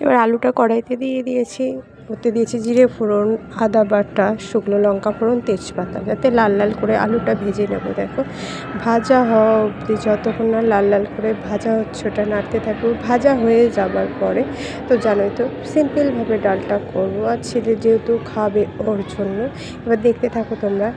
এবার আলুটা কড়াইতে দিয়ে দিয়েছি, ওতে দিয়েছি জিরে ফোড়ন, আদা বাটা, শুকনো লঙ্কা ফোড়ন, তেজপাতা, যাতে লাল লাল করে আলুটা ভেজে নেব। দেখো ভাজা হওয়া অবধি, যতক্ষণ না লাল লাল করে ভাজা হচ্ছে ওটা নাড়তে থাকবো। ভাজা হয়ে যাবার পরে তো জানোই তো সিম্পলভাবে ডালটা করবো, আর ছেলে যেহেতু খাবে ওর জন্য। এবার দেখতে থাকো তোমরা।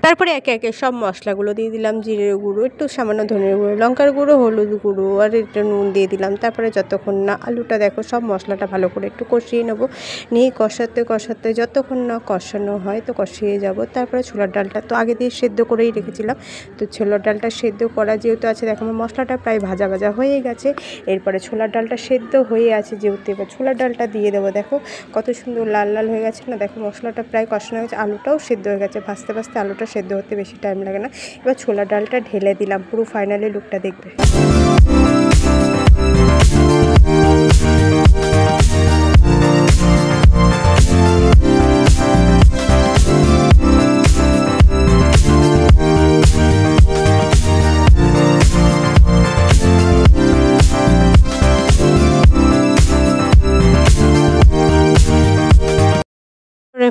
তারপরে একে একে সব মশলাগুলো দিয়ে দিলাম। জিরের গুঁড়ো, একটু সামান্য ধনের গুঁড়ো, লঙ্কার গুঁড়ো, হলুদ গুঁড়ো, আর একটু নুন দিয়ে দিলাম। তারপরে যতক্ষণ না আলুটা দেখো সব মশলাটা ভালো করে একটু কষিয়ে নেব। নিয়ে কষাতে কষাতে যতক্ষণ না কষানো হয় তো কষিয়ে যাব। তারপরে ছোলার ডালটা তো আগে দিয়ে সেদ্ধ করেই রেখেছিলাম, তো ছোলার ডালটা সেদ্ধ করা যেহেতু আছে, দেখো আমার মশলাটা প্রায় ভাজা ভাজা হয়ে গেছে। এরপরে ছোলার ডালটা সেদ্ধ হয়ে আছে যেহেতু, এবার ছোলার ডালটা দিয়ে দেবো। দেখো কত সুন্দর লাল লাল হয়ে গেছে না, দেখো মশলাটা প্রায় কষানো হয়ে গেছে, আলুটাও সেদ্ধ হয়ে গেছে। ভাজতে ভাজতে আলুটা সেদ্ধ হতে বেশি টাইম লাগে না। এবার ছোলার ডালটা ঢেলে দিলাম, পুরো ফাইনালি লুকটা দেখবে।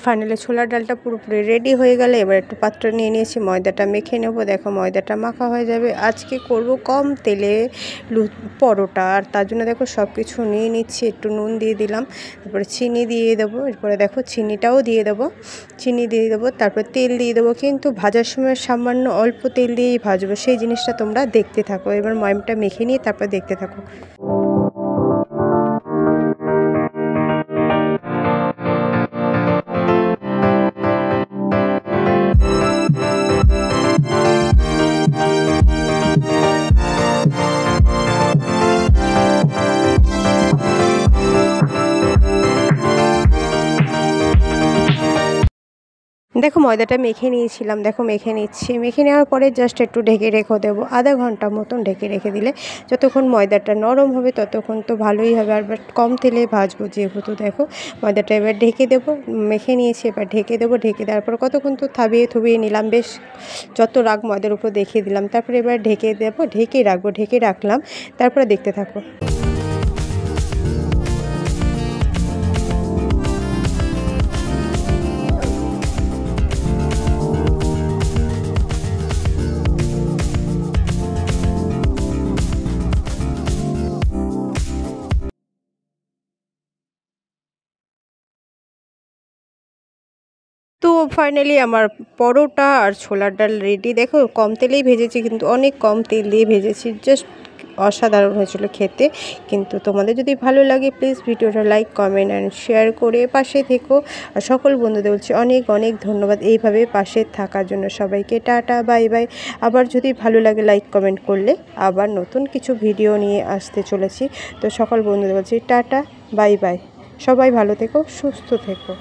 ফাইনালি ছোলার ডালটা পুরোপুরি রেডি হয়ে গেলে এবার একটু পাত্র নিয়ে নিয়েছি, ময়দাটা মেখে নেব। দেখো ময়দাটা মাখা হয়ে যাবে। আজকে করব কম তেলে পরোটা, আর তার জন্য দেখো সব কিছু নিয়ে নিচ্ছি। একটু নুন দিয়ে দিলাম, তারপরে চিনি দিয়ে দেবো। এরপরে দেখো চিনিটাও দিয়ে দেবো, চিনি দিয়ে দেবো, তারপরে তেল দিয়ে দেবো। কিন্তু ভাজার সময় সামান্য অল্প তেল দিয়েই ভাজবো, সেই জিনিসটা তোমরা দেখতে থাকো। এবার ময়মটা মেখে নিয়ে তারপর দেখতে থাকো। দেখো ময়দাটা মেখে নিয়েছিলাম, দেখো মেখে নিচ্ছি। মেখে নেওয়ার পরে জাস্ট একটু ঢেকে রেখে দেবো, আধা ঘন্টা মতন ঢেকে রেখে দিলে যতক্ষণ ময়দাটা নরম হবে ততক্ষণ তো ভালোই হবে। আর কম তেলে ভাজবো যেহেতু। দেখো ময়দাটা এবার ঢেকে দেবো, মেখে নিয়েছি, এবার ঢেকে দেবো। ঢেকে দেওয়ার পর কতক্ষণ তো থুবিয়ে নিলাম, বেশ যত রাগ ময়দার উপর দেখিয়ে দিলাম। তারপরে এবার ঢেকে দেবো, ঢেকে রাখবো। ঢেকে রাখলাম, তারপরে দেখতে থাকো। তো ফাইনালি আমার পরোটা আর ছোলার ডাল রেডি। দেখো কম তেলেই ভেজেছি, কিন্তু অনেক কম তেল দিয়ে ভেজেছি, জাস্ট অসাধারণ হয়েছিল খেতে। কিন্তু তোমাদের যদি ভালো লাগে প্লিজ ভিডিওটা লাইক, কমেন্ট অ্যান্ড শেয়ার করে পাশে থেকো। আর সকল বন্ধুদের বলছি অনেক অনেক ধন্যবাদ এইভাবে পাশে থাকার জন্য। সবাইকে টাটা, বাই বাই। আবার যদি ভালো লাগে লাইক কমেন্ট করলে আবার নতুন কিছু ভিডিও নিয়ে আসতে চলেছি। তো সকল বন্ধুদের বলছি টাটা, বাই বাই। সবাই ভালো থেকো, সুস্থ থেকো।